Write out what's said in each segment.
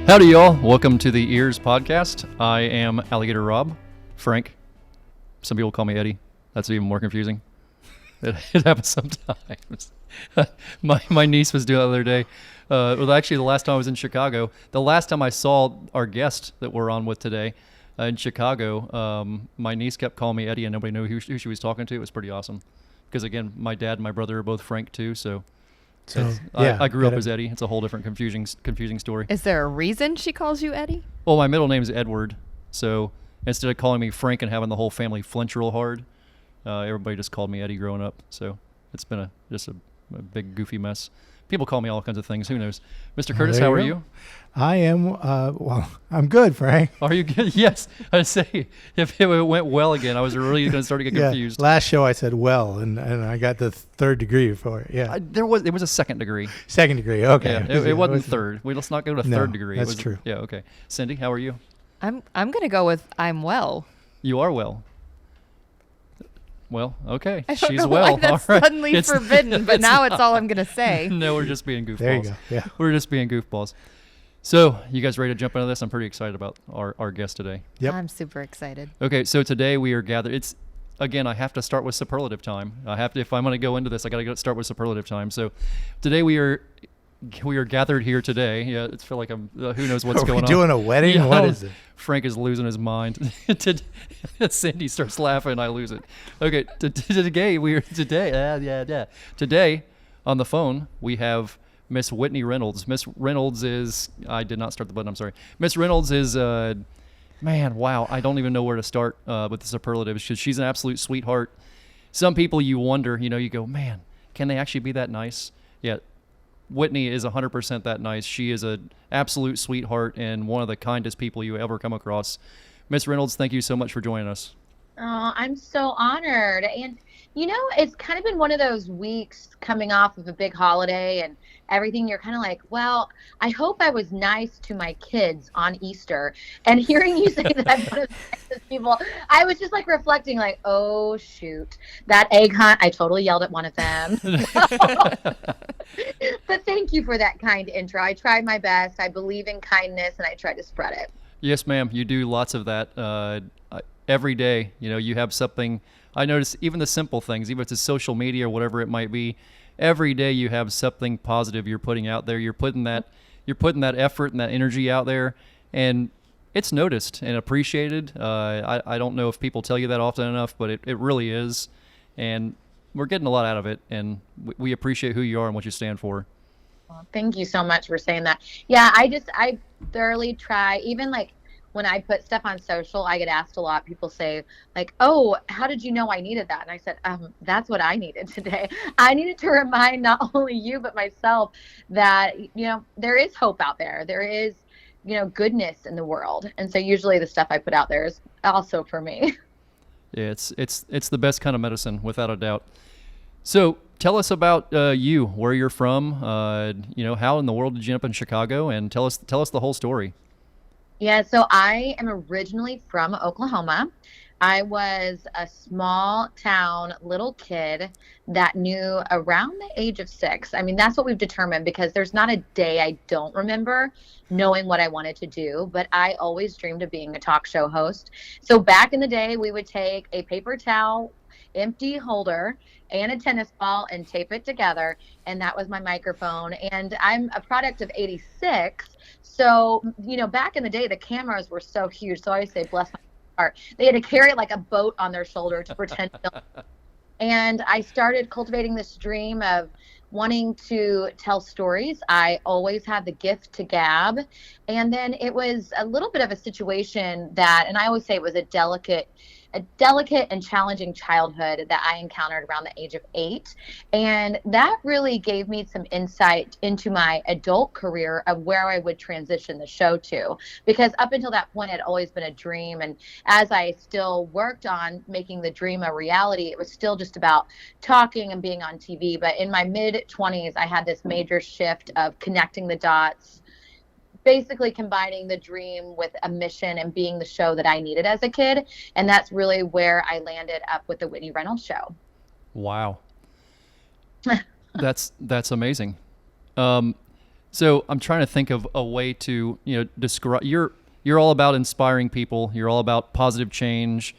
Howdy, y'all. Welcome to the EEARSS Podcast. I am Alligator Robb, Frank. Some people call me Eddie. That's even more confusing. It happens sometimes. My niece was doing it the other day. Well, actually, the last time I was in Chicago, the last time I saw our guest that we're on with today in Chicago, my niece kept calling me Eddie, and nobody knew who she was talking to. It was pretty awesome. Because, again, my dad and my brother are both Frank, too, so... I grew up as Eddie. It's a whole different confusing story. Is there a reason she calls you Eddie? Well, my middle name is Edward, so instead of calling me Frank and having the whole family flinch real hard, everybody just called me Eddie growing up. So it's been just a big goofy mess. People call me all kinds of things. Who knows? Mr. Curtis, how are you? I am, well, I'm good, Frank. Are you good? Yes. I say, if it went well again, I was really going to start to get confused. Last show I said well, and I got the third degree for it, yeah. It was a second degree. Second degree, okay. Yeah, it wasn't third. Let's not go to third degree. That's true. Yeah, okay. Cindy, how are you? I'm going to go with I'm well. You are well. Well, okay. I don't She's know well. why that's all right. suddenly forbidden, but now it's all I'm going to say. No, we're just being goofballs. There you go, yeah. We're just being goofballs. So, you guys ready to jump into this? I'm pretty excited about our guest today. Yep. I'm super excited. Okay, so today we are gathered. Again, I have to start with superlative time. If I'm going to go into this, I got to start with superlative time. So, today we are gathered here today. Yeah, it's feel like I'm. Who knows what's going on? Are we doing a wedding? Yeah, What is it? Frank is losing his mind. Cindy starts laughing, and I lose it. Okay, Today on the phone we have Miss Whitney Reynolds. Miss Reynolds is. I did not start the button. I'm sorry. Miss Reynolds is. Man, wow! I don't even know where to start with the superlatives. She's an absolute sweetheart. Some people you wonder, you go, man, can they actually be that nice? Yeah. Whitney is 100% that nice. She is an absolute sweetheart and one of the kindest people you ever come across. Miss Reynolds, thank you so much for joining us. Oh, I'm so honored. And, it's kind of been one of those weeks coming off of a big holiday and everything. You're kind of like, well, I hope I was nice to my kids on Easter. And hearing you say that I'm one of the nicest people, I was just like reflecting like, oh, shoot, that egg hunt, I totally yelled at one of them. But thank you for that kind intro. I tried my best. I believe in kindness and I try to spread it. Yes, ma'am. You do lots of that every day. You have something. I notice even the simple things, even if it's social media or whatever it might be, every day you have something positive you're putting out there. You're putting that effort and that energy out there, and it's noticed and appreciated. I don't know if people tell you that often enough, but it really is, and we're getting a lot out of it, and we appreciate who you are and what you stand for. Well, thank you so much for saying that. Yeah, I thoroughly try, even like when I put stuff on social, I get asked a lot. People say like, oh, how did you know I needed that? And I said, that's what I needed today. I needed to remind not only you, but myself that, there is hope out there. There is, goodness in the world. And so usually the stuff I put out there is also for me. Yeah, it's the best kind of medicine, without a doubt. So tell us about you, where you're from, how in the world did you end up in Chicago, and tell us the whole story. Yeah, so I am originally from Oklahoma. I was a small town little kid that knew around the age of 6. I mean, that's what we've determined because there's not a day I don't remember knowing what I wanted to do, but I always dreamed of being a talk show host. So back in the day, we would take a paper towel, empty holder, and a tennis ball and tape it together, and that was my microphone. And I'm a product of 86. So, back in the day, the cameras were so huge. So I always say, bless my heart. They had to carry it like a boat on their shoulder to pretend. And I started cultivating this dream of wanting to tell stories. I always had the gift to gab. And then it was a little bit of a situation that, and I always say it was a delicate and challenging childhood that I encountered around the age of 8. And that really gave me some insight into my adult career of where I would transition the show to. Because up until that point, it had always been a dream. And as I still worked on making the dream a reality, it was still just about talking and being on TV. But in my mid-20s, I had this major shift of connecting the dots, basically combining the dream with a mission and being the show that I needed as a kid. And that's really where I landed up with the Whitney Reynolds show. Wow. That's amazing. So I'm trying to think of a way to, describe. You're all about inspiring people. You're all about positive change.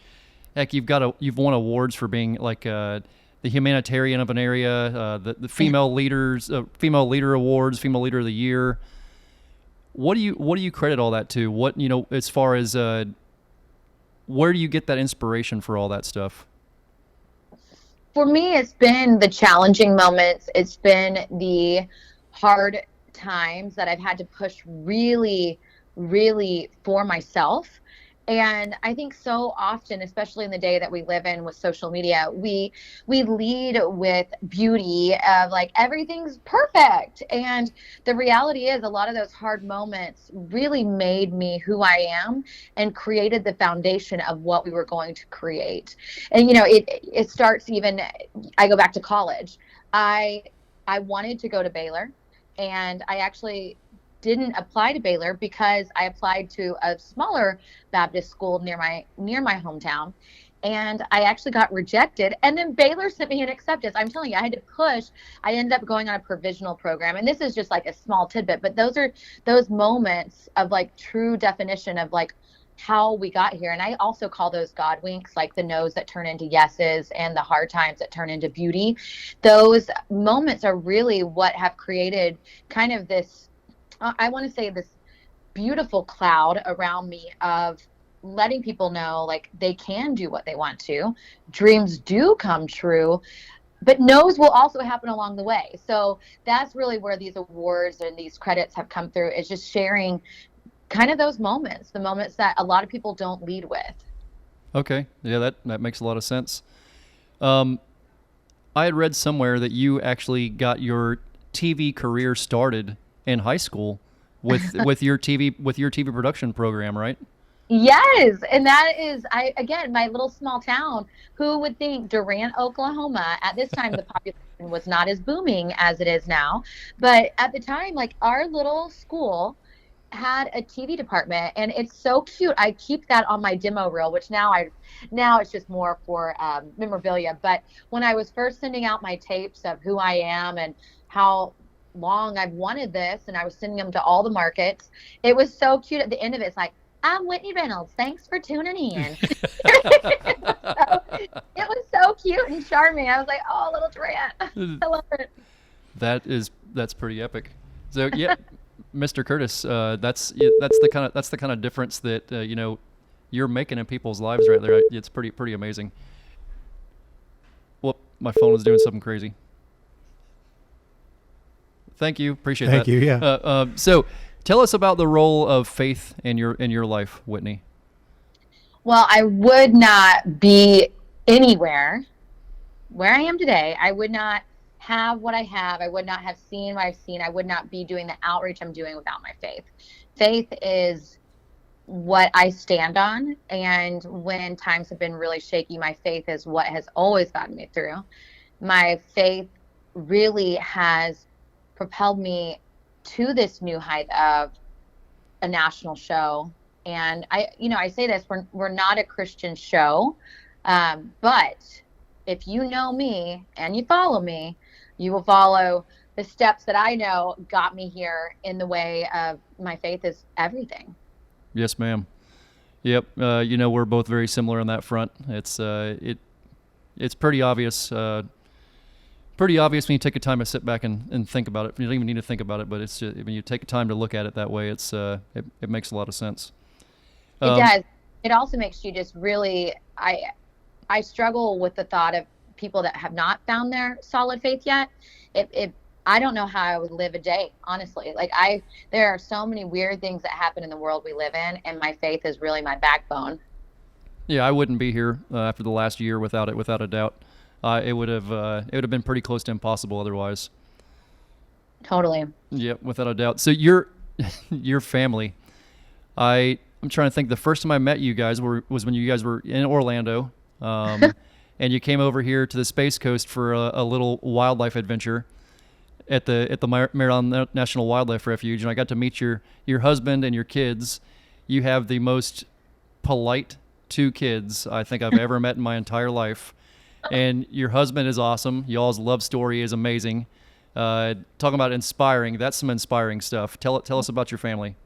Heck, you've won awards for being like the humanitarian of an area, the female leaders, female leader awards, female leader of the year. What do you credit all that to? What, as far as where do you get that inspiration for all that stuff? For me, it's been the challenging moments. It's been the hard times that I've had to push really, really for myself. And I think so often, especially in the day that we live in with social media, we lead with beauty of like everything's perfect. And the reality is a lot of those hard moments really made me who I am and created the foundation of what we were going to create. And, it starts even, I go back to college. I wanted to go to Baylor, and I actually didn't apply to Baylor because I applied to a smaller Baptist school near my hometown, and I actually got rejected. And then Baylor sent me an acceptance. I'm telling you, I had to push. I ended up going on a provisional program, and this is just like a small tidbit, but those are those moments of like true definition of like how we got here. And I also call those God winks, like the no's that turn into yeses and the hard times that turn into beauty. Those moments are really what have created kind of this, I want to say, this beautiful cloud around me of letting people know like they can do what they want to. Dreams do come true, but no's will also happen along the way. So that's really where these awards and these credits have come through, is just sharing kind of those moments, the moments that a lot of people don't lead with. Okay. Yeah, that makes a lot of sense. I had read somewhere that you actually got your TV career started in high school with your TV production program, right? Yes, and that is, again, my little small town. Who would think Durant, Oklahoma, at this time the population was not as booming as it is now, but at the time, like, our little school had a TV department, and it's so cute. I keep that on my demo reel, which now it's just more for memorabilia. But when I was first sending out my tapes of who I am and how long I've wanted this, and I was sending them to all the markets, it was so cute. At the end of it, it's like, I'm Whitney Reynolds, thanks for tuning in. So, it was so cute and charming. I was like, oh, little Durant. I love it. That's pretty epic. So yeah, Mr. Curtis, that's the kind of difference that you're making in people's lives right there. It's pretty amazing. Whoop, my phone is doing something crazy. Thank you. Appreciate that. Thank you. Yeah. So tell us about the role of faith in your life, Whitney. Well, I would not be anywhere where I am today. I would not have what I have. I would not have seen what I've seen. I would not be doing the outreach I'm doing without my faith. Faith is what I stand on. And when times have been really shaky, my faith is what has always gotten me through. My faith really has propelled me to this new height of a national show. And I say this, we're not a Christian show, but if you know me and you follow me, you will follow the steps that I know got me here in the way of my faith is everything. Yes, ma'am. Yep. We're both very similar on that front. It's pretty obvious. Pretty obvious when you take a time to sit back and think about it. You don't even need to think about it, but it's just, when you take time to look at it that way, it makes a lot of sense. It does. It also makes you just really, I struggle with the thought of people that have not found their solid faith yet. I don't know how I would live a day, honestly. Like there are so many weird things that happen in the world we live in, and my faith is really my backbone. Yeah, I wouldn't be here after the last year without a doubt. It would have been pretty close to impossible otherwise. Totally. Yep, without a doubt. So your family, I'm trying to think. The first time I met you guys was when you guys were in Orlando, and you came over here to the Space Coast for a little wildlife adventure at the Maryland National Wildlife Refuge, and I got to meet your husband and your kids. You have the most polite two kids I think I've ever met in my entire life. And your husband is awesome. Y'all's love story is amazing. Talking about inspiring, that's some inspiring stuff. Tell us about your family.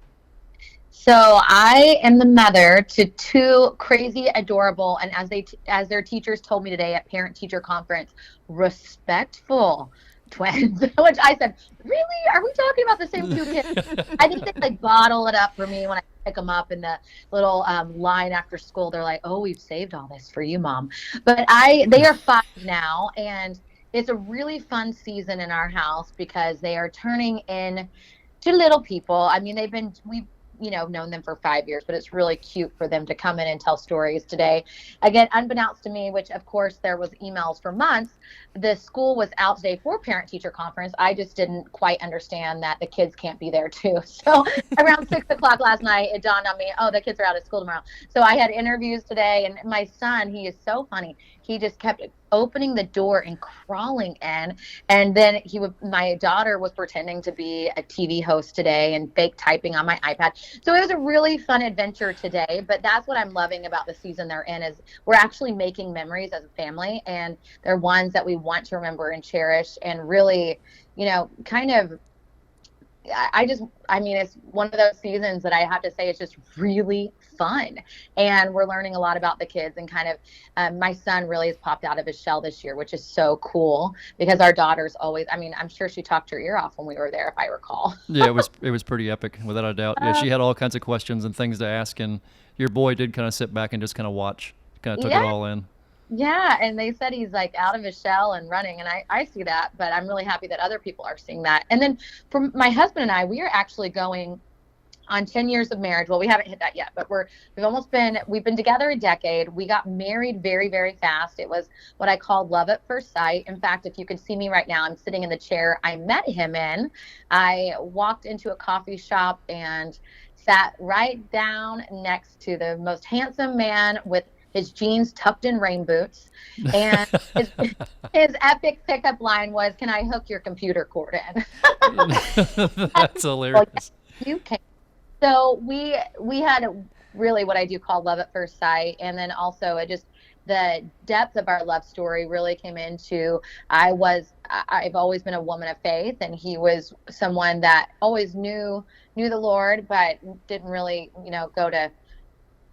So I am the mother to two crazy, adorable, and as their teachers told me today at parent-teacher conference, respectful twins. Which I said, really? Are we talking about the same two kids? I think they like bottle it up for me when I pick them up in the little line after school. They're like, "Oh, we've saved all this for you, Mom." But they are 5 now, and it's a really fun season in our house because they are turning in to little people. I mean, we've known them for 5 years, but it's really cute for them to come in and tell stories today. Again, unbeknownst to me, which of course there was emails for months, the school was out today for parent-teacher conference. I just didn't quite understand that the kids can't be there too. So around 6 o'clock last night, it dawned on me, oh, the kids are out of school tomorrow. So I had interviews today, and my son, he is so funny. He just kept opening the door and crawling in. And then my daughter was pretending to be a TV host today and fake typing on my iPad. So it was a really fun adventure today, but that's what I'm loving about the season they're in is we're actually making memories as a family, and they're ones that we want to remember and cherish and really, kind of, it's one of those seasons that I have to say it's just really fun. And we're learning a lot about the kids and kind of, my son really has popped out of his shell this year, which is so cool because our daughter's always, I'm sure she talked her ear off when we were there, if I recall. Yeah, it was pretty epic, without a doubt. Yeah, she had all kinds of questions and things to ask, and your boy did kind of sit back and just kind of watch, kind of took it all in. Yeah, and they said he's like out of his shell and running, and I see that, but I'm really happy that other people are seeing that. And then for my husband and I, we are actually going on 10 years of marriage. Well, we haven't hit that yet, but we've been together a decade. We got married very, very fast. It was what I call love at first sight. In fact, if you can see me right now, I'm sitting in the chair I met him in. I walked into a coffee shop and sat right down next to the most handsome man with his jeans tucked in rain boots, and his epic pickup line was, "Can I hook your computer cord in?" That's hilarious. Well, you can. So we had really what I do call love at first sight, and then also the depth of our love story really came into I've always been a woman of faith, and he was someone that always knew the Lord, but didn't really go to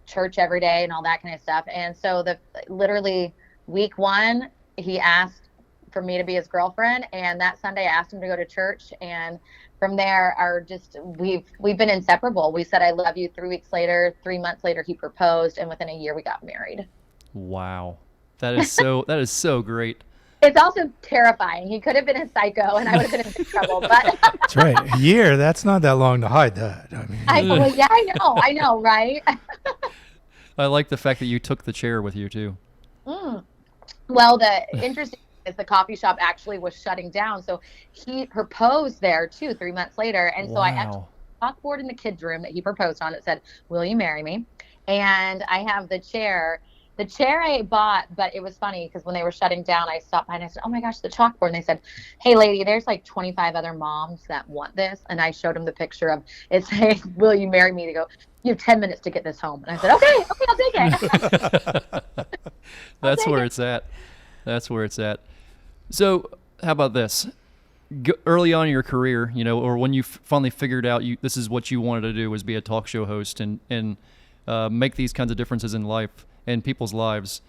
church every day and all that kind of stuff. And so literally week 1, he asked for me to be his girlfriend, and that Sunday I asked him to go to church, and from there we've been inseparable. We said I love you 3 weeks later. 3 months later he proposed, and within a year we got married. Wow. That is so great. It's also terrifying. He could have been a psycho, and I would have been in big trouble. But That's right. A year, that's not that long to hide that. I know, right? I like the fact that you took the chair with you too. Well, the interesting thing is the coffee shop actually was shutting down, so he proposed there too 3 months later, and so I actually chalkboard in the kids' room that he proposed on. It said, "Will you marry me?" And I have the chair. The chair I bought, but it was funny because when they were shutting down, I stopped by and I said, "Oh my gosh, the chalkboard." And they said, "Hey lady, there's like 25 other moms that want this." And I showed them the picture of it saying, "Will you marry me?" They go, "You have 10 minutes to get this home." And I said, okay, I'll take it. That's where it's at. That's where it's at. So how about this? Early on in your career, or when you finally figured out this is what you wanted to do, was be a talk show host and make these kinds of differences in life and people's lives.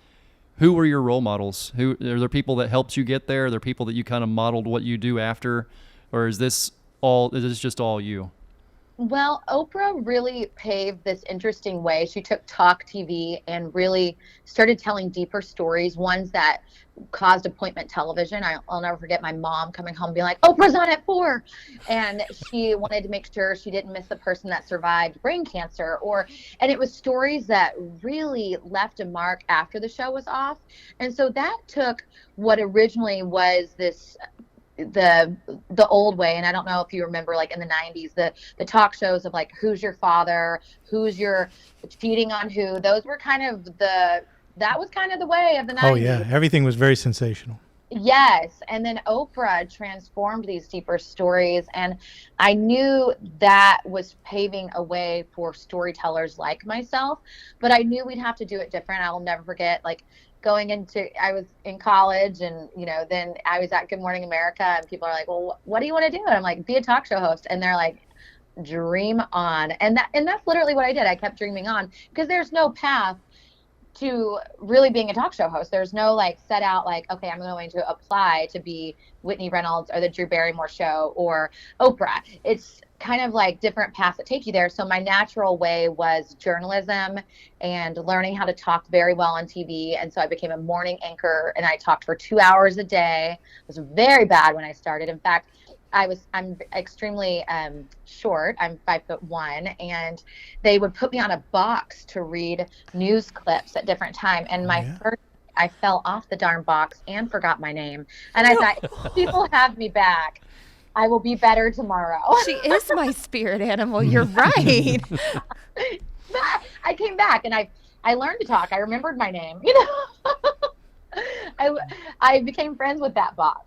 Who were your role models? Are there people that helped you get there? Are there people that you kind of modeled what you do after? Or is this just all you? Well, Oprah really paved this interesting way. She took talk TV and really started telling deeper stories, ones that caused appointment television. I'll never forget my mom coming home being like, "Oprah's on at 4." And she wanted to make sure she didn't miss the person that survived brain cancer. And it was stories that really left a mark after the show was off. And so that took what originally was the old way, and I don't know if you remember, like in the 90s, the talk shows of like, who's your father, who's your cheating on who. Those were that was kind of the way of the 90s. Oh yeah, everything was very sensational. Yes. And then Oprah transformed these deeper stories. And I knew that was paving a way for storytellers like myself, but I knew we'd have to do it different. I will never forget, like, I was in college, and, then I was at Good Morning America, and people are like, well, what do you want to do? And I'm like, be a talk show host. And they're like, dream on. And that's literally what I did. I kept dreaming on, because there's no path to really being a talk show host. There's no set out okay, I'm going to apply to be Whitney Reynolds or the Drew Barrymore show or Oprah. It's kind of different paths that take you there. So my natural way was journalism and learning how to talk very well on TV. And so I became a morning anchor, and I talked for 2 hours a day. It was very bad when I started. In fact, I'm extremely short. I'm 5'1", and they would put me on a box to read news clips at different time. And first, I fell off the darn box and forgot my name. And I thought, if people have me back, I will be better tomorrow. She is my spirit animal. You're right. But I came back, and I learned to talk. I remembered my name. I became friends with that box.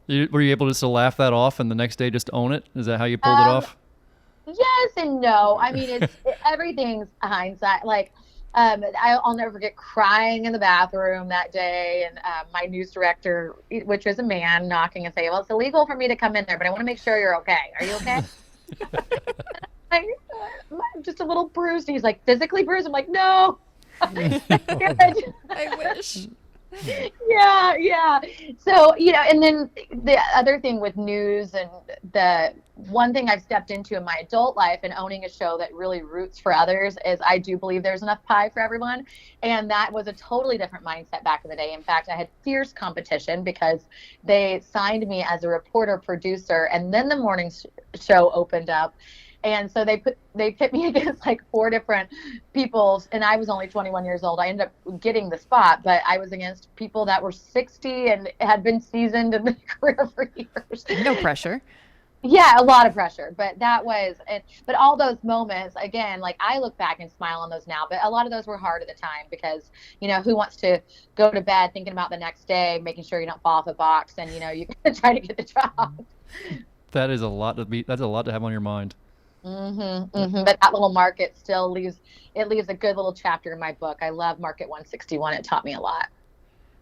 Were you able just to laugh that off and the next day just own it? Is that how you pulled it off? Yes and no. I mean, everything's hindsight. I'll never forget crying in the bathroom that day, and my news director, which was a man, knocking and saying, well, it's illegal for me to come in there, but I want to make sure you're okay. Are you okay? I'm just a little bruised. And he's like, physically bruised? I'm like, no. I wish. Yeah. So, and then the other thing with news, and the one thing I've stepped into in my adult life and owning a show that really roots for others, is I do believe there's enough pie for everyone. And that was a totally different mindset back in the day. In fact, I had fierce competition because they signed me as a reporter producer, and then the morning show opened up. And so they pit me against 4 different people, and I was only 21 years old. I ended up getting the spot, but I was against people that were 60 and had been seasoned in the career for years. No pressure. Yeah, a lot of pressure, but but all those moments, again, I look back and smile on those now, but a lot of those were hard at the time, because, who wants to go to bed thinking about the next day, making sure you don't fall off a box, and, you try to get the job. That's a lot to have on your mind. But that little market still leaves a good little chapter in my book. I love Market 161. It taught me a lot.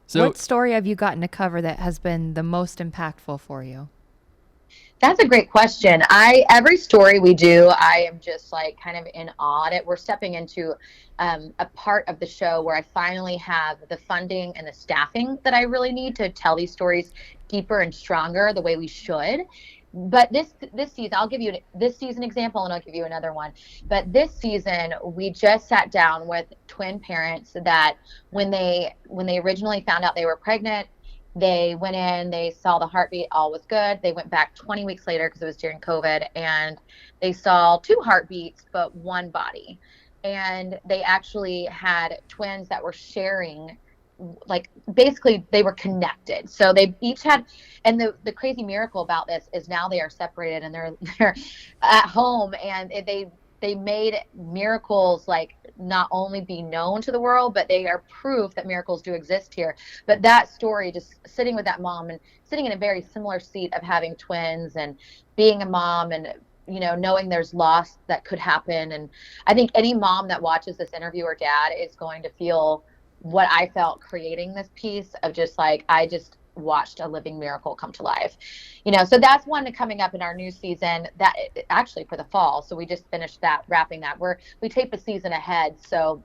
So, what story have you gotten to cover that has been the most impactful for you? That's a great question. Every story we do, I am just kind of in awe at it. We're stepping into a part of the show where I finally have the funding and the staffing that I really need to tell these stories deeper and stronger the way we should. But this season, I'll give you this season example, and I'll give you another one. But this season, we just sat down with twin parents that when they originally found out they were pregnant, they went in, they saw the heartbeat, all was good. They went back 20 weeks later, because it was during COVID, and they saw 2 heartbeats, but 1 body. And they actually had twins that were sharing, basically they were connected. So they each had, and the crazy miracle about this is now they are separated, and they're at home, and they made miracles not only be known to the world, but they are proof that miracles do exist here. But that story, just sitting with that mom and sitting in a very similar seat of having twins and being a mom, and knowing there's loss that could happen. And I think any mom that watches this interview, or dad, is going to feel what I felt creating this piece of just I just watched a living miracle come to life. So that's one coming up in our new season, that actually for the fall. So we just finished wrapping that. We tape a season ahead. So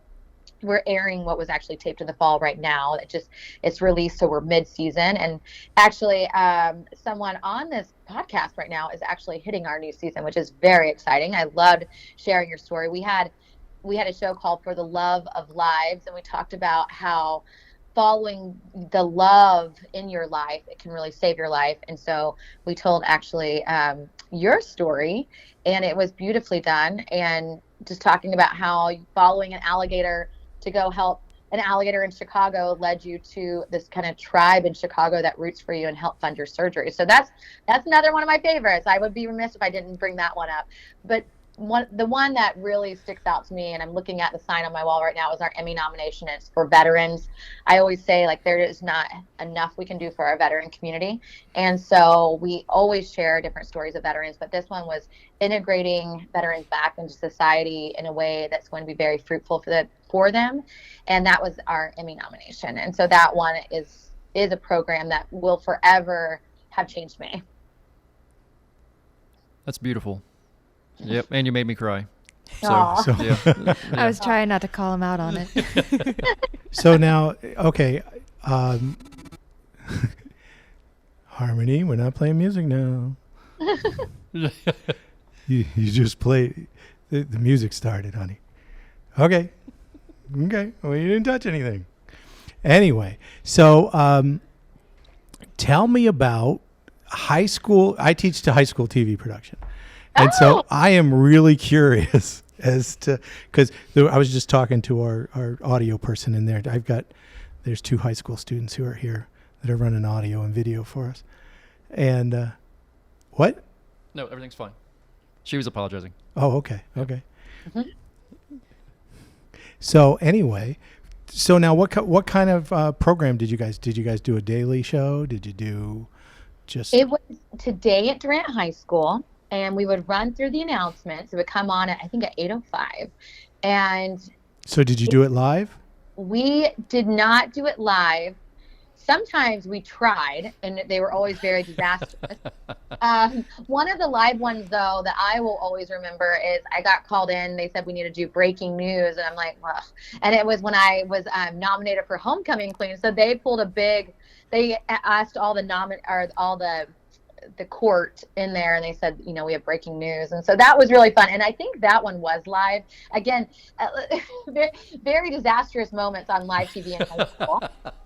we're airing what was actually taped in the fall right now. It's released. So we're mid-season. And actually someone on this podcast right now is actually hitting our new season, which is very exciting. I loved sharing your story. We had a show called For the Love of Lives, and we talked about how following the love in your life, it can really save your life. And so we told actually your story, and it was beautifully done, and just talking about how following an alligator to go help an alligator in Chicago led you to this kind of tribe in Chicago that roots for you and help fund your surgery. So that's another one of my favorites. I would be remiss if I didn't bring that one up. But the one that really sticks out to me, and I'm looking at the sign on my wall right now, is our Emmy nomination. It's for veterans. I always say, like, there is not enough we can do for our veteran community. And so we always share different stories of veterans, but this one was integrating veterans back into society in a way that's going to be very fruitful for them. And that was our Emmy nomination. And so that one is a program that will forever have changed me. That's beautiful. Yep, and you made me cry. Aw. So Yeah. I was trying not to call him out on it. so now, okay, Harmony, we're not playing music now. You just played. The music started, honey. Okay. Well, you didn't touch anything. Anyway, so tell me about high school. I teach to high school TV production. And so I am really curious as to, because I was just talking to our audio person in there. There's 2 high school students who are here that are running audio and video for us. And what? No, everything's fine. She was apologizing. Oh, okay. Okay. Mm-hmm. So anyway, now what kind of program did you guys do? A daily show? Did you do just? It was Today at Durant High School, and we would run through the announcements. It would come on at, I think, at 8:05. And So did you do it live? we did not do it live. Sometimes we tried, and they were always very disastrous. One of the live ones, though, that I will always remember is I got called in. They said we need to do breaking news, and I'm like, well. And it was when I was nominated for Homecoming Queen. So they asked all the court in there, and they said, we have breaking news. And so that was really fun. And I think that one was live. Again, very, very disastrous moments on live TV in high school.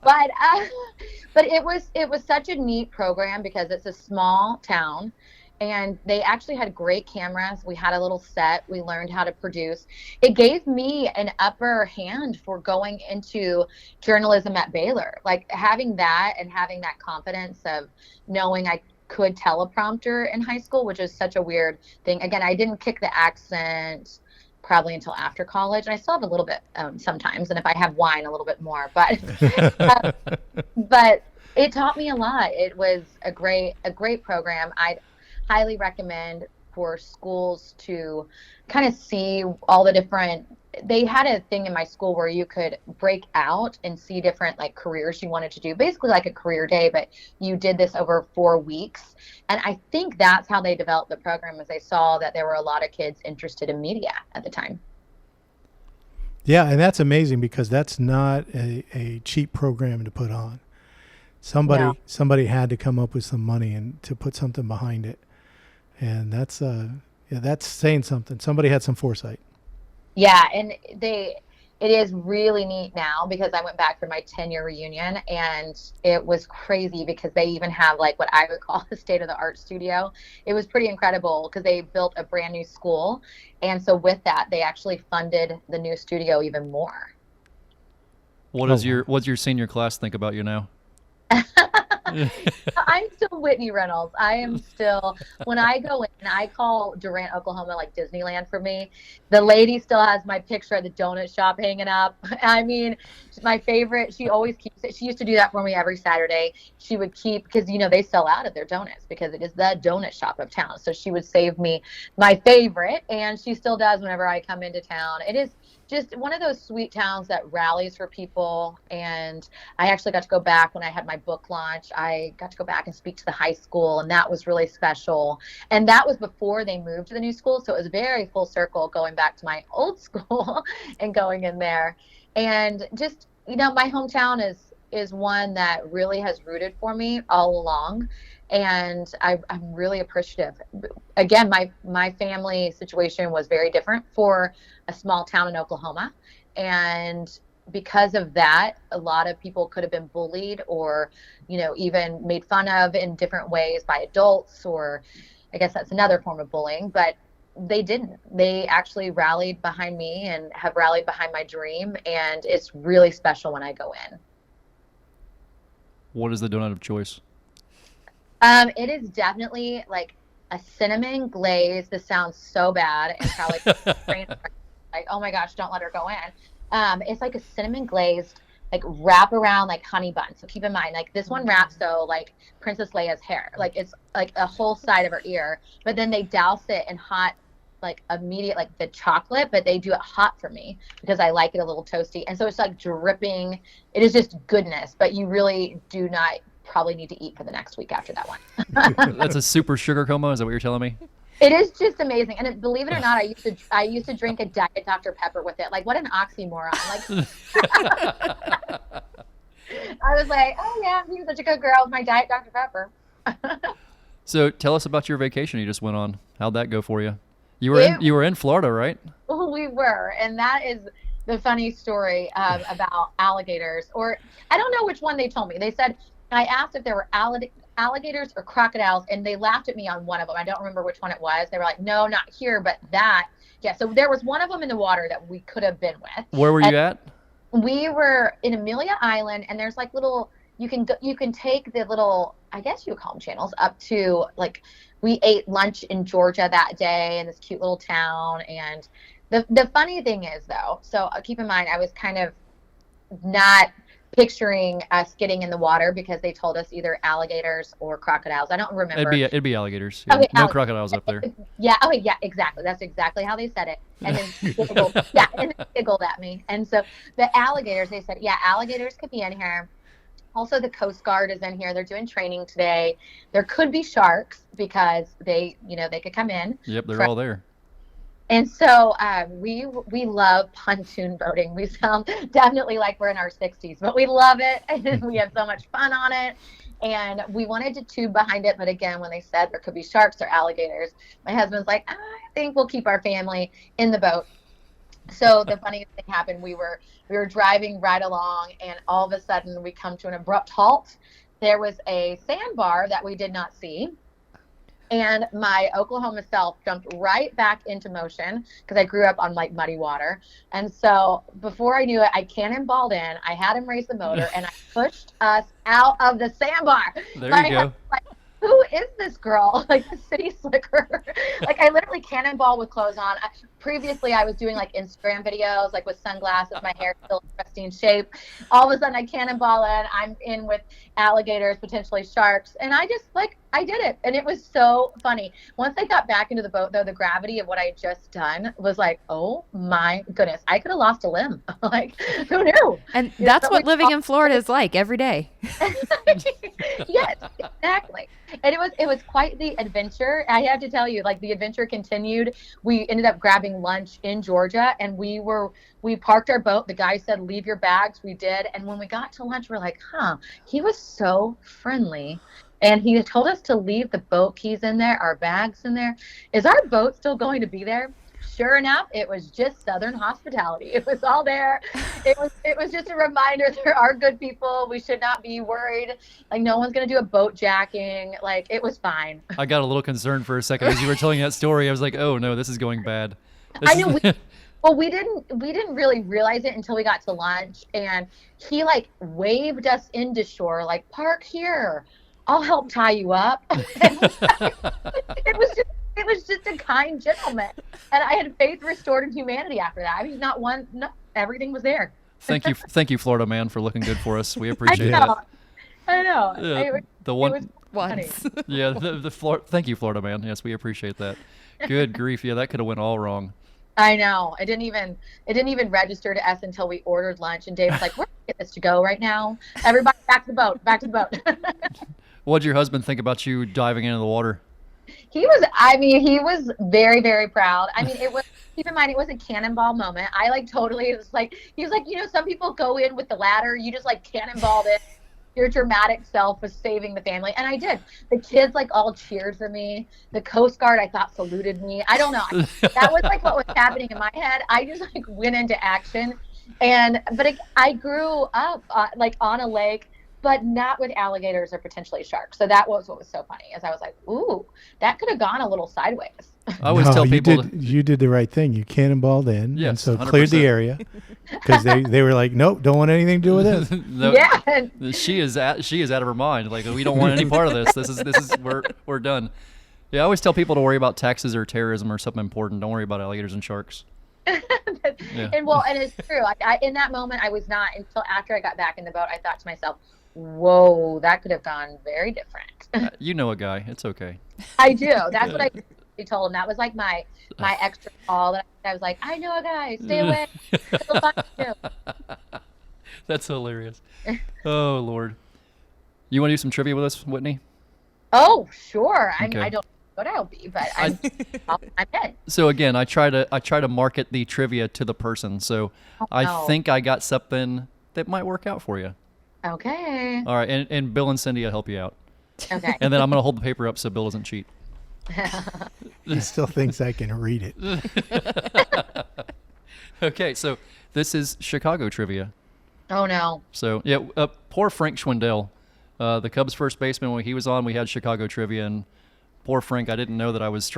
But it was such a neat program because it's a small town, and they actually had great cameras. We had a little set. We learned how to produce. It gave me an upper hand for going into journalism at Baylor. Like having that and having that confidence of knowing I could teleprompter in high school, which is such a weird thing. Again, I didn't kick the accent probably until after college, and I still have a little bit sometimes, and if I have wine, a little bit more, but but it taught me a lot. It was a great program. I'd highly recommend for schools to kind of see all the different. They had a thing in my school where you could break out and see different like careers you wanted to do, basically like a career day, but you did this over 4 weeks. And I think that's how they developed the program, as they saw that there were a lot of kids interested in media at the time. Yeah, and that's amazing because that's not a cheap program to put on. Somebody had to come up with some money and to put something behind it. And that's saying something. Somebody had some foresight. Yeah, and it is really neat now because I went back for my 10-year reunion, and it was crazy because they even have like what I would call the state-of-the-art studio. It was pretty incredible because they built a brand new school, and so with that, they actually funded the new studio even more. What's your senior class think about you now? I'm still Whitney Reynolds. I am still, when I go in, I call Durant, Oklahoma, like Disneyland for me. The lady still has my picture at the donut shop hanging up. I mean, my favorite, she always keeps it. She used to do that for me every Saturday. She would keep, because, they sell out of their donuts because it is the donut shop of town. So she would save me my favorite, and she still does whenever I come into town. It is just one of those sweet towns that rallies for people. And I actually got to go back when I had my book launch. I got to go back and speak to the high school, and that was really special. And that was before they moved to the new school. So it was very full circle going back to my old school and going in there. And just, my hometown is one that really has rooted for me all along. And I'm really appreciative. Again, my family situation was very different for a small town in Oklahoma. And because of that, a lot of people could have been bullied or, even made fun of in different ways by adults, or I guess that's another form of bullying. But they didn't. They actually rallied behind me and have rallied behind my dream. And it's really special when I go in. What is the donut of choice? It is definitely like a cinnamon glaze. This sounds so bad and probably like, oh my gosh, don't let her go in. It's like a cinnamon glazed, like wrap around like honey bun. So keep in mind, like this one wraps so like Princess Leia's hair, like it's like a whole side of her ear, but then they douse it in hot, like immediate, like the chocolate, but they do it hot for me because I like it a little toasty. And so it's like dripping. It is just goodness, but you really do not probably need to eat for the next week after that one. That's a super sugar coma. Is that what you're telling me? It is just amazing. And believe it or not, I used to drink a Diet Dr. Pepper with it. Like, what an oxymoron. Like, I was like, oh yeah, I'm being such a good girl with my Diet Dr. Pepper. So tell us about your vacation you just went on. How'd that go for you? You were in Florida, right? We were, and that is the funny story about alligators. Or I don't know which one they told me. They said, I asked if there were alligators or crocodiles, and they laughed at me on one of them. I don't remember which one it was. They were like, no, not here, but that. Yeah, so there was one of them in the water that we could have been with. Where were you at? We were in Amelia Island, and there's like little, you can take the little, I guess you would call them channels, up to like, we ate lunch in Georgia that day in this cute little town. And the funny thing is though, so keep in mind, I was kind of not picturing us getting in the water because they told us either alligators or crocodiles. I don't remember. It'd be alligators. Yeah. Okay, no crocodiles up there. Yeah. Oh, yeah. Exactly. That's exactly how they said it. And then giggled at me. And so the alligators, they said, yeah, alligators could be in here. Also, the Coast Guard is in here. They're doing training today. There could be sharks because they could come in. Yep, they're all there. And so we love pontoon boating. We sound definitely like we're in our 60s, but we love it, and we have so much fun on it. And we wanted to tube behind it, but again, when they said there could be sharks or alligators, my husband's like, I think we'll keep our family in the boat. So the funniest thing happened, we were driving right along, and all of a sudden we come to an abrupt halt. There was a sandbar that we did not see. And my Oklahoma self jumped right back into motion because I grew up on like muddy water. And so before I knew it, I cannonballed in. I had him raise the motor, and I pushed us out of the sandbar. There you go. Like, who is this girl? Like the city slicker. Like I literally cannonball with clothes on. Previously, I was doing like Instagram videos, like with sunglasses, my hair still in pristine shape. All of a sudden, I cannonball in. I'm in with alligators, potentially sharks, and I just I did it, and it was so funny. Once I got back into the boat, though, the gravity of what I had just done was like, oh my goodness, I could have lost a limb. Like, who knew? And that's what living in Florida is like every day. Yes, exactly. And it was quite the adventure. I have to tell you, like the adventure continued. We ended up grabbing lunch in Georgia, and we parked our boat. The guy said, leave your bags. We did. And when we got to lunch, we're like, he was so friendly. And he told us to leave the boat keys in there, our bags in there. Is our boat still going to be there? Sure enough, it was just Southern hospitality. It was all there. It was just a reminder there are good people. We should not be worried. Like no one's going to do a boat jacking. Like it was fine. I got a little concerned for a second as you were telling that story. I was like, oh no, this is going bad. I know. Well, we didn't really realize it until we got to lunch, and he like waved us into shore, like park here. I'll help tie you up. It was just a kind gentleman, and I had faith restored in humanity after that. I mean, everything was there. Thank you, Florida man, for looking good for us. We appreciate that. I know. Thank you, Florida man. Yes, we appreciate that. Good grief, yeah, that could have went all wrong. I know. It didn't even register to us until we ordered lunch, and Dave was like, "We're gonna get this to go right now. Everybody, back to the boat." What'd your husband think about you diving into the water? He was very, very proud. I mean, keep in mind, it was a cannonball moment. I he was like, some people go in with the ladder. You just like cannonballed it. Your dramatic self was saving the family. And I did. The kids like all cheered for me. The Coast Guard, I thought, saluted me. I don't know. That was like what was happening in my head. I just like went into action. I grew up like on a lake, but not with alligators or potentially sharks. So that was what was so funny, as I was like, ooh, that could have gone a little sideways. I always tell people you did the right thing. You cannonballed in, yes, and so 100%. Cleared the area because they were like, nope, don't want anything to do with this. No, yeah, she is out of her mind. Like we don't want any part of this. This is we're done. Yeah, I always tell people to worry about taxes or terrorism or something important. Don't worry about alligators and sharks. Yeah. And it's true. In that moment, I was not, until after I got back in the boat, I thought to myself, whoa, that could have gone very different. You know a guy. It's okay. I do. That's what I told him. That was like my extra call. That I was like, I know a guy. Stay away. He'll find you. That's hilarious. Oh, Lord. You want to do some trivia with us, Whitney? Oh, sure. Okay. I don't know what I'll be, but I'm in. So again, I try to market the trivia to the person. So I think I got something that might work out for you. Okay. All right, and Bill and Cindy will help you out. Okay. And then I'm going to hold the paper up so Bill doesn't cheat. He still thinks I can read it. Okay, so this is Chicago trivia. Oh, no. So, yeah, poor Frank Schwindel, the Cubs first baseman, when he was on, we had Chicago trivia, and poor Frank, I didn't know that I was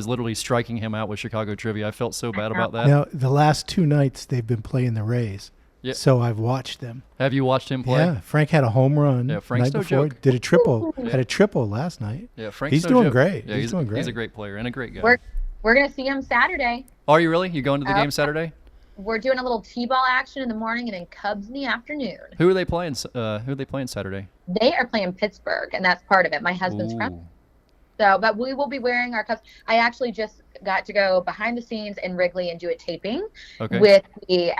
literally striking him out with Chicago trivia. I felt so bad about that. Now, the last 2 nights they've been playing the Rays. Yeah. So I've watched them. Have you watched him play? Yeah, Frank had a home run Frank's night no before. joke. Did a triple. Yeah. Had a triple last night. Yeah, Frank's He's no doing joke. great. Yeah, he's doing great. He's a great player and a great guy. We're going to see him Saturday. Are you really? You going to the game Saturday? We're doing a little T-ball action in the morning and then Cubs in the afternoon. Who are they playing? Who are they playing Saturday? They are playing Pittsburgh, and that's part of it. My husband's from. So, but we will be wearing our Cubs. I actually just got to go behind the scenes in Wrigley and do a taping with the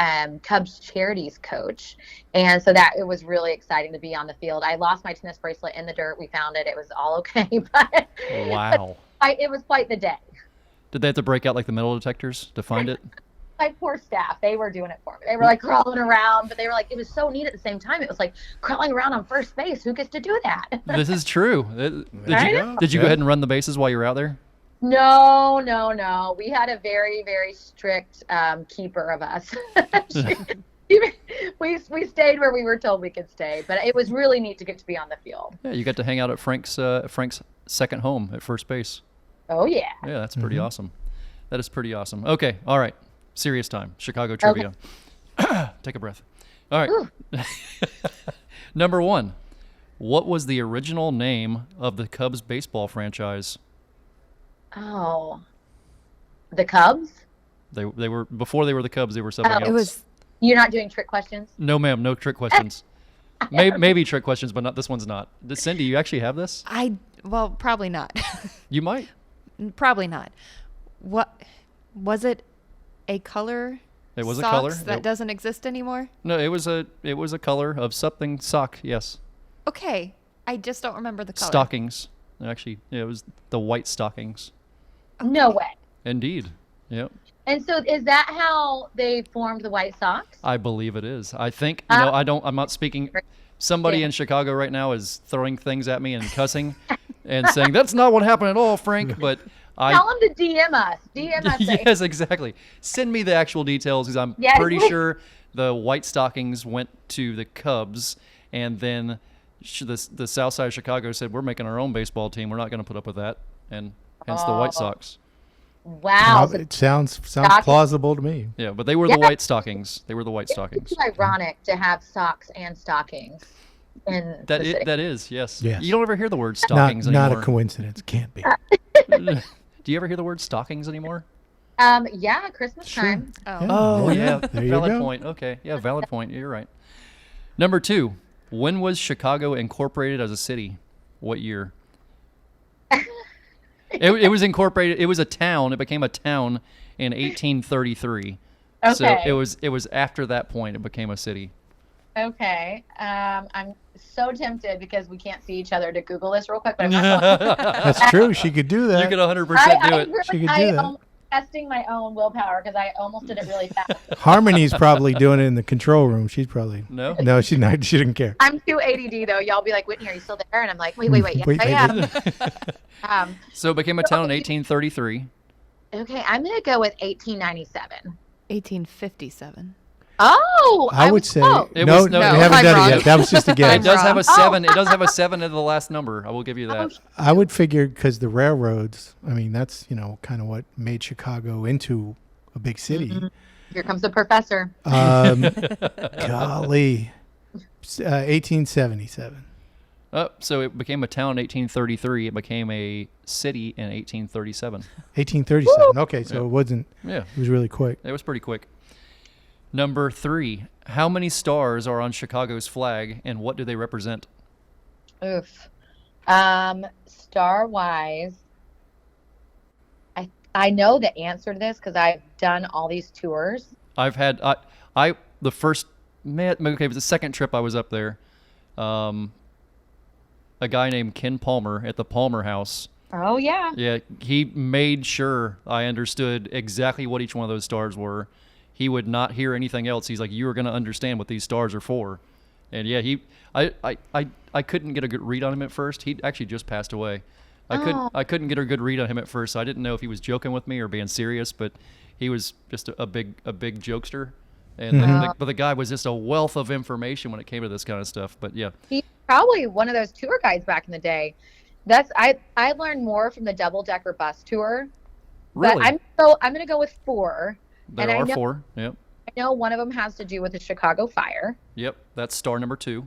Cubs charities coach. And so it was really exciting to be on the field. I lost my tennis bracelet in the dirt. We found it. It was all okay. But Wow. It was quite the day. Did they have to break out like the metal detectors to find it? My poor staff, they were doing it for me. They were like crawling around, but they were like, it was so neat at the same time. It was like crawling around on first base. Who gets to do that? This is true. Did you go ahead and run the bases while you were out there? No. We had a very, very strict keeper of us. We stayed where we were told we could stay, but it was really neat to get to be on the field. Yeah, you got to hang out at Frank's second home at first base. Oh, yeah. Yeah, that's pretty awesome. That is pretty awesome. Okay, all right. Serious time. Chicago trivia. Okay. Take a breath. All right. Number 1. What was the original name of the Cubs baseball franchise? Oh. The Cubs? They were before they were the Cubs, they were something else. You're not doing trick questions? No, ma'am. No trick questions. Maybe trick questions, but this one's not. Cindy, you actually have this? Well, probably not. You might. Probably not. What was it? A color? It was a socks color that doesn't exist anymore. No, it was a color of something sock. Yes. Okay, I just don't remember the color. Stockings. Actually, yeah, it was the white stockings. No way. Indeed. Yep. And so is that how they formed the White Sox? I believe it is. I think I'm not speaking. Somebody in Chicago right now is throwing things at me and cussing and saying that's not what happened at all, Frank. But tell them to DM us. DM us. Yes, exactly. Send me the actual details because I'm pretty sure the White Stockings went to the Cubs, and then the South Side of Chicago said we're making our own baseball team. We're not going to put up with that, and hence the White Sox. Wow. It sounds plausible to me. Yeah, but they were the White Stockings. They were the White Stockings. It's ironic to have socks and stockings. That is, yes. Yes. You don't ever hear the word stockings anymore. Not a coincidence. Can't be. Do you ever hear the word stockings anymore? Yeah, Christmas time. Oh, yeah. There you Valid go. point. Okay. Yeah, valid point. You're right. Number 2. When was Chicago incorporated as a city? What year? It was incorporated. It was a town. It became a town in 1833. Okay. So it was after that point it became a city. Okay. I'm so tempted because we can't see each other to Google this real quick, but I'm not going That's true. She could do that. You could 100% do it. She could do that. I'm testing my own willpower because I almost did it really fast. Harmony's probably doing it in the control room. She's probably no, she's not. She didn't care. I'm too ADD though. Y'all be like, Whitney, are you still there? And I'm like, wait. Yes, I am. So it became a town in 1833. Okay, I'm gonna go with 1897. 1857. Oh, I would say close. It no. was- no, We I'm haven't done wrong. it yet. That was just a It guess. does have a 7. Oh. It does have a 7 in the last number. I will give you that. I would figure because the railroads. I mean, that's kind of what made Chicago into a big city. Here comes the professor. Golly, 1877. So it became a town in 1833. It became a city in 1837. 1837. Okay, so Yeah. it wasn't. Yeah, It was really quick. it was pretty quick. Number 3. How many stars are on Chicago's flag, and what do they represent? Oof. Star wise, I know the answer to this because I've done all these tours. I've had the first it was the second trip I was up there. A guy named Ken Palmer at the Palmer House. Oh yeah. Yeah, he made sure I understood exactly what each one of those stars were. He would not hear anything else. He's like, "You are going to understand what these stars are for." And yeah, I couldn't get a good read on him at first. He actually just passed away. I couldn't get a good read on him at first. So I didn't know if he was joking with me or being serious, but he was just a big jokester. And but the guy was just a wealth of information when it came to this kind of stuff. But yeah, He's probably one of those tour guides back in the day. I learned more from the double-decker bus tour. really, But I'm gonna go with 4. there and I are know- 4. Yep, I know one of them has to do with the Chicago fire. yep. That's star number 2.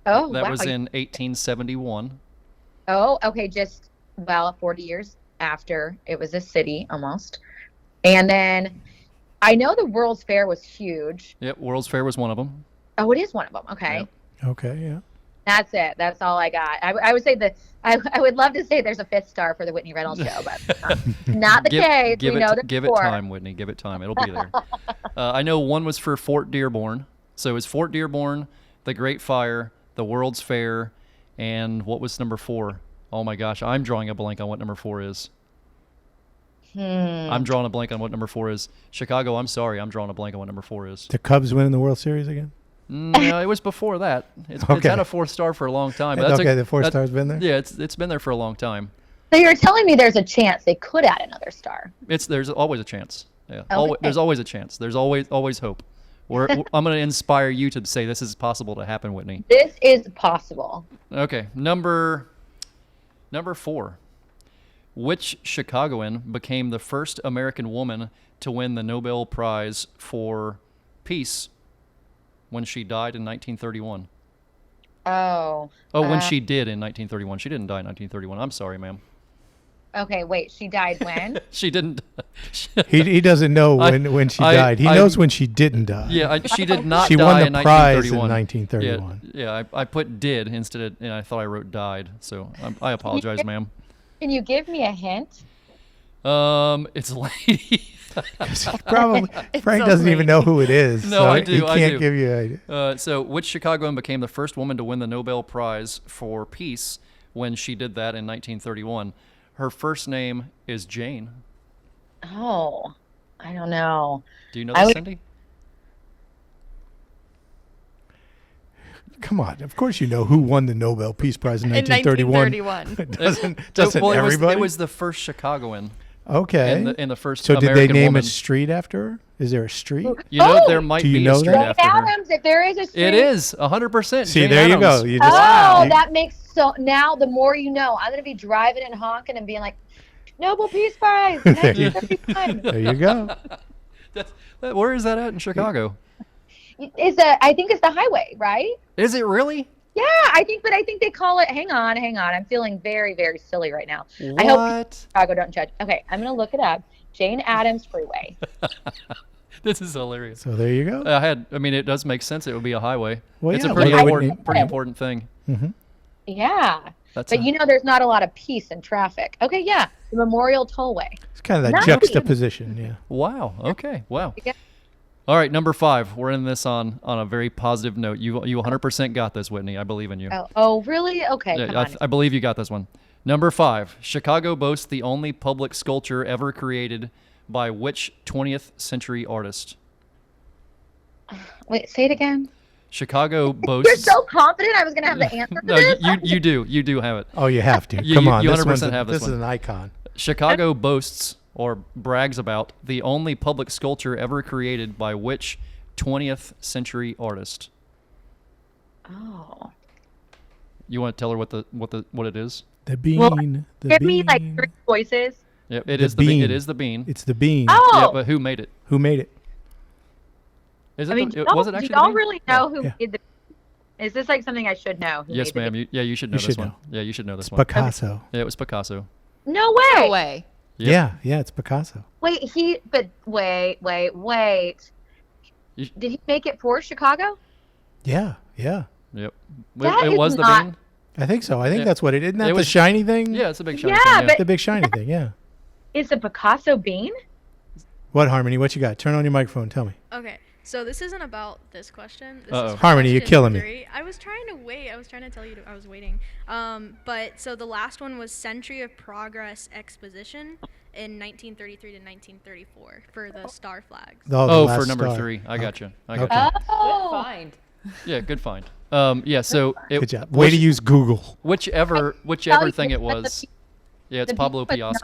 Oh, That wow. was in 1871. Oh, okay. Just 40 years after it was a city almost. And then I know the World's Fair was huge. Yep, World's Fair was one of them. Oh, it is one of them. Okay. Yep. Okay, yeah. That's it. That's all I got. I would say I would love to say there's a 5th star for the Whitney Reynolds show, but not the case. Give we it, know give it 4. time, Whitney. Give it time. It'll be there. I know one was for Fort Dearborn. So it was Fort Dearborn, the Great Fire, the World's Fair, and what was number 4? Oh my gosh, I'm drawing a blank on what number 4 is. I'm drawing a blank on what number 4 is. Chicago, I'm sorry, I'm drawing a blank on what number 4 is. The Cubs winning the World Series again? No, it was before that. It's Okay. had a 4th star for a long time. But Okay, the 4 star's been there? Yeah, it's been there for a long time. So you're telling me there's a chance they could add another star? There's always a chance. Yeah, Okay. there's always a chance. There's always hope. I'm going to inspire you to say this is possible to happen, Whitney. This is possible. Okay, number 4. Which Chicagoan became the first American woman to win the Nobel Prize for Peace when she died in 1931? Oh. When she did in 1931. She didn't die in 1931. I'm sorry, ma'am. Okay, wait. She died when? She didn't. He doesn't know when she died. He knows when she didn't die. Yeah, she did not She die won in the prize in 1931. 1931. Yeah, I put did instead of, and I thought I wrote died. So I apologize, ma'am. Can you give me a hint? It's lady. Probably Frank so doesn't even late. know who it is. No, so I do, He I can't do. give you an idea. So which Chicagoan became the first woman to win the Nobel Prize for Peace when she did that in 1931? Her first name is Jane. Oh, I don't know. Do you know I this, would- Cindy? Come on, of course you know who won the Nobel Peace Prize in In 1931. 1931. Doesn't Well, everybody? It was the first Chicagoan okay. in the first So did American they name woman. a street after her? Is there a street? You know, Oh! there might Do you be know a street that? after her. Adams, if there is a street. It is 100%. See, Jane there you Addams. go. You just Oh, you- that makes so. Now, the more you know, I'm gonna be driving and honking and being like, Nobel Peace Prize, 1931. there you go. Where is that at in Chicago? I think it's the highway, right? Is it really? Yeah, I think they call it. Hang on. I'm feeling very, very silly right now. I hope What? Chicago don't judge. Okay, I'm gonna look it up. Jane Addams Freeway. This is hilarious. So there you go. I mean, it does make sense. It would be a highway. Well, It's yeah, a pretty why important, wouldn't pretty important thing. Yeah, That's but there's not a lot of peace in traffic. Okay, yeah, the Memorial Tollway. It's kind of that Nice. juxtaposition. Yeah. Wow. Okay. Wow. Yeah. All right, number 5. We're in this on a very positive note. You 100% got this, Whitney. I believe in you. Oh, really? Okay, come Yeah, on. I believe you got this one. Number 5. Chicago boasts the only public sculpture ever created by which 20th century artist? Wait, say it again. Chicago boasts. You're so confident I was gonna have the answer to No, this. you do have it. Oh, you have to. You- Come you- on. you this 100% one's have this is one. an icon. Chicago boasts or brags about the only public sculpture ever created by which 20th century artist? Oh, You want to tell her what it is? The bean. Well, the give bean. me like 3 choices. Yep, it The is the bean. It bean. is the bean. It's the bean. Oh, Yeah, but who made it? Who made it? Is I it? mean, Was it actually? do y'all the bean? really know who Yeah. did the? Is this like something I should know? Who Yes, made the ma'am. You should know You this should one. know. Yeah, you should know this It's one. Picasso. Yeah, it was Picasso. No way. No way. Yep. Yeah, it's Picasso. Wait, wait. You- Did he make it for Chicago? Yeah. Yep. That It is was the not- bean. I think so. I think Yeah. that's what it is. Isn't that It the was- shiny thing? Yeah, it's a big shiny Yeah, thing. but- The big shiny thing, yeah. It's a Picasso bean? What, Harmony? What you got? Turn on your microphone. Tell me. Okay, so this isn't about this question. This Uh-oh. is Harmony, you're question killing me. 3. I was trying to wait. I was trying to tell you I was waiting. But so the last one was Century of Progress Exposition in 1933 to 1934 for the star flags. The Oh, last for number star. 3. I got you. I got Okay. you. Oh. Find. Yeah, good find. Yeah, so Good job. Way to use Google. whichever you thing it that was. the- Yeah, it's the Pablo bean was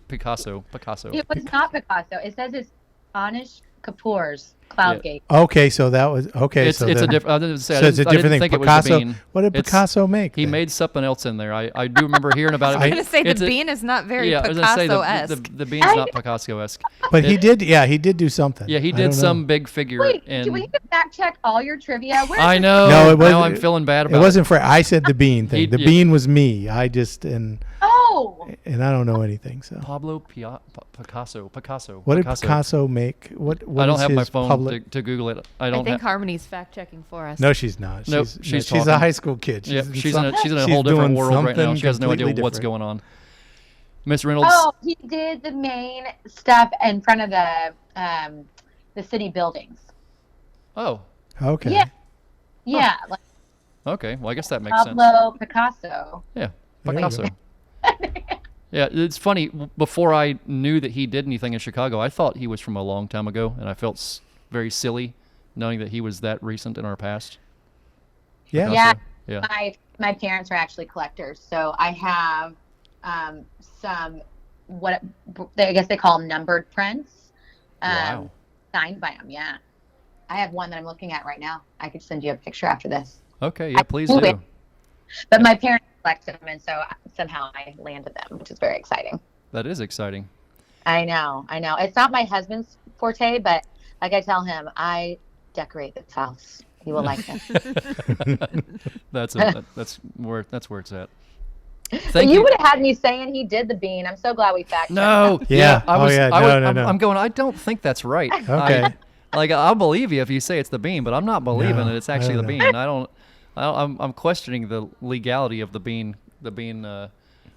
Picasso. not- Picasso. It was not Picasso. It says it's Anish Kapoor's Cloud Gate. Okay, so that was okay. It's a different. I didn't say. So it's a I didn't different thing. think Picasso. It was the bean. What did It's- Picasso make? He then? made something else in there. I do remember hearing about it. I was going to say It's the a- bean is not very Yeah, I was gonna say Picasso-esque. the bean's not Picasso-esque. But he it- did. Yeah, he did do something. Yeah, he I did don't some know. big figure. Wait, and do we need to fact check all your trivia? Where's I the- know. No, it wasn't. Now I'm feeling bad It about wasn't for. I said the bean thing. He- The yeah. bean was me. I just and Oh, I don't know anything. So Pablo Picasso. what did Picasso make? What I don't is have my his phone public? to Google it. I I don't think have. Harmony's fact checking for us. No, she's not. Nope, she's she's a talking. high school kid. Yep, in she's some- in a she's whole different doing world right now. something She has no idea completely what's different. going on. Miss Reynolds. oh, he did the main stuff in front of the city buildings. Oh, Okay. Yeah, yeah, like okay. Well, I guess that makes sense. Pablo Picasso. Yeah, There you Picasso. go. Yeah, it's funny. Before I knew that he did anything in Chicago, I thought he was from a long time ago, and I felt very silly knowing that he was that recent in our past. Yeah. Yeah, Yeah. my parents are actually collectors, so I have some what I guess they call them numbered prints. Wow. Signed by them. Yeah, I have one that I'm looking at right now. I could send you a picture after this. Okay. Yeah, please move do. it. But my parents collected them, and so somehow I landed them, which is very exciting. That is exciting. I know. It's not my husband's forte, but like I tell him, I decorate this house. You will like it. That's where it's at. But Thank you you. would have had me saying he did the bean. I'm so glad we fact checked. No. Yeah. I Oh, was. yeah. I No, was no, no. I'm going. I don't think that's right. Okay. I'll believe you if you say it's the bean, but I'm not believing No, that it's I actually the don't bean. I'm questioning the legality of the bean. The bean. Yeah,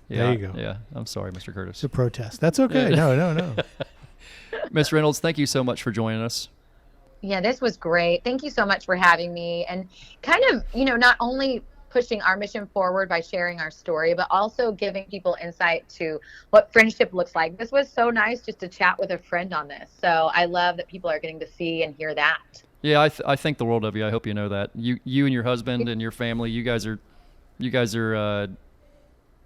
There you go. Yeah. I'm sorry, Mr. Curtis. It's a protest. That's okay. No. Miss Reynolds, thank you so much for joining us. Yeah, this was great. Thank you so much for having me and kind of, not only pushing our mission forward by sharing our story, but also giving people insight to what friendship looks like. This was so nice just to chat with a friend on this. So I love that people are getting to see and hear that. Yeah, I think the world of you. I hope you know that. You and your husband and your family, you guys are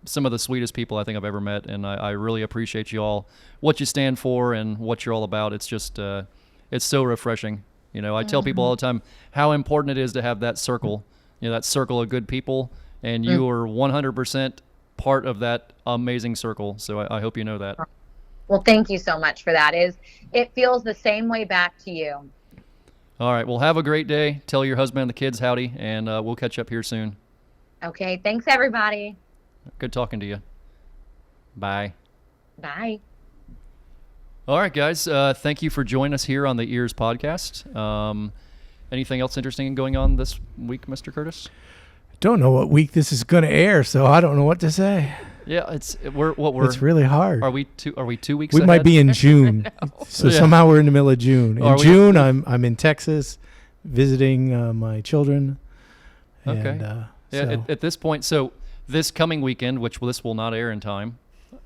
some of the sweetest people I think I've ever met, and I really appreciate you all, what you stand for and what you're all about. It's just it's so refreshing. I tell people all the time how important it is to have that circle, that circle of good people, and you are 100% part of that amazing circle. So I hope you know that. Well, thank you so much for that. It feels the same way back to you. All right. Well, have a great day. Tell your husband and the kids howdy, and we'll catch up here soon. Okay. Thanks, everybody. Good talking to you. Bye. Bye. All right, guys. Thank you for joining us here on the EEARSS podcast. Anything else interesting going on this week, Mr. Curtis? Don't know what week this is going to air, so I don't know what to say. Yeah, It's really hard. Are we 2 weeks? We might ahead? be in June, so Yeah. somehow we're in the middle of June. Are In we- June, I'm in Texas visiting my children. Okay. And, Yeah, so- at this point, so this coming weekend, which this will not air in time.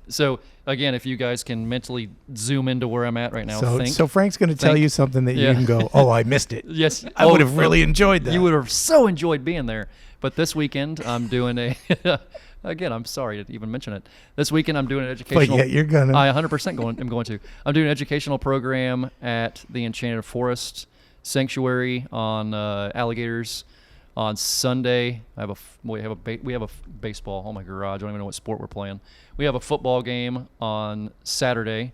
So again, if you guys can mentally zoom into where I'm at right now, so Frank's going to tell think- you something that Yeah. you can go, oh, I missed it. yes, I would have really enjoyed that. You would have so enjoyed being there. But this weekend, I'm doing a. Again, I'm sorry to even mention it. This weekend, I'm doing an But educational. yet you're going to. I 100% am going to. I'm doing an educational program at the Enchanted Forest Sanctuary on alligators on Sunday. We have a baseball. Oh my garage! I don't even know what sport we're playing. We have a football game on Saturday.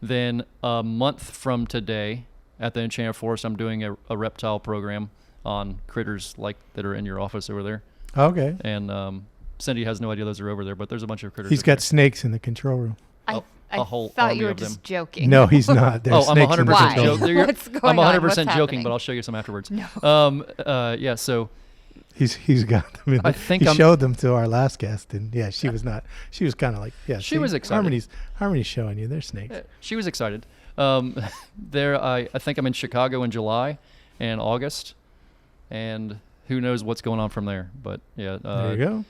Then a month from today, at the Enchanted Forest, I'm doing a reptile program on critters like that are in your office over there. Okay. And Cindy has no idea those are over there, but there's a bunch of critters. He's over got there. snakes in the control room. I a whole thought army you were of them. just joking. No, he's not. There's Oh, I'm snakes in the 100% control room. joking. What's going I'm on? 100% What's joking, happening? but I'll show you some afterwards. No. Yeah. So He's got them. I think he I'm- showed them to our last guest, and yeah, she was not. She was kind of like, yeah. She was excited. Harmony's showing you. They're snakes. she was excited. I think I'm in Chicago in July and August, and who knows what's going on from there. But yeah, There you go.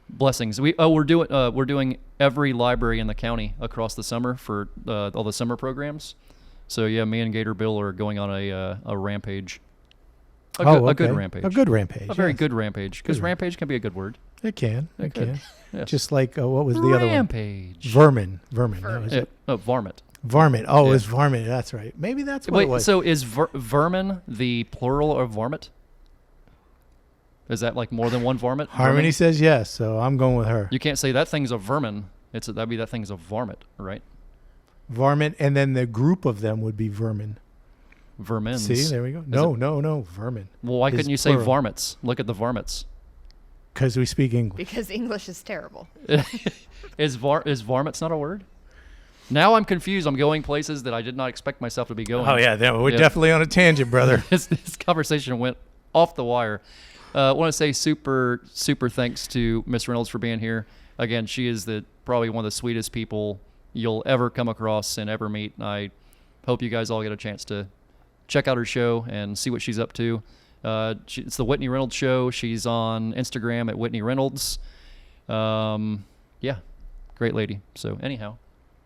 blessings. We're doing every library in the county across the summer for all the summer programs. So yeah, me and Gator Bill are going on a rampage. A good rampage. A good rampage. A very yes. good rampage, because Good rampage can be a good word. It can. It could. can. Yes. Just like what was the other one? Rampage. Vermin. That was Yeah. it. Oh, varmint. Varmint. Oh, Yeah. it was varmint. That's right. Maybe that's what it Wait, was. so is vermin the plural of varmint? Is that like more than one varmint? Harmony Vermin? says yes, so I'm going with her. You can't say that thing's a vermin. That'd be that thing's a varmint, right? Varmint, and then the group of them would be vermin. Vermins. See, there we go. No, vermin. Well, why is couldn't you say plural. varmints? Look at the varmints. Because we speak English. Because English is terrible. Is varmints not a word? Now I'm confused. I'm going places that I did not expect myself to be going. Oh yeah, we're Yeah. definitely on a tangent, brother. this conversation went off the wire. I want to say super thanks to Miss Reynolds for being here. Again, she is probably one of the sweetest people you'll ever come across and ever meet. And I hope you guys all get a chance to check out her show and see what she's up to. It's the Whitney Reynolds Show. She's on Instagram at Whitney Reynolds. Yeah, great lady. So anyhow,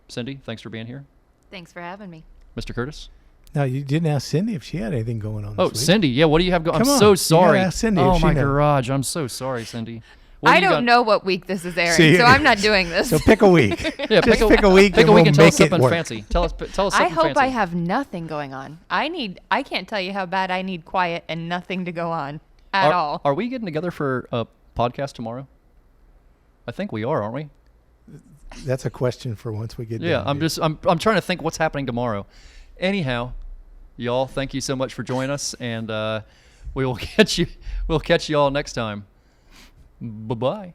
Cindy, thanks for being here. Thanks for having me. Mr. Curtis. Now you didn't ask Cindy if she had anything going on. Oh, this week. Cindy. Yeah, what do you have going? I'm Come on, so you sorry. gotta ask Cindy if Oh, she my knows. garage. I'm so sorry, Cindy. What do I you don't got? know what week this is airing, See, so I'm not doing this. So pick a week. Yeah, Just pick a week. Pick and a week we'll and tell us make it something work. fancy. Tell us I something hope fancy. I have nothing going on. I can't tell you how bad I need quiet and nothing to go on at all. Are we getting together for a podcast tomorrow? I think we are, aren't we? That's a question for once we get. Yeah, down here. I'm trying to think what's happening tomorrow. Anyhow, y'all, thank you so much for joining us, and we'll catch you all next time. Bye-bye.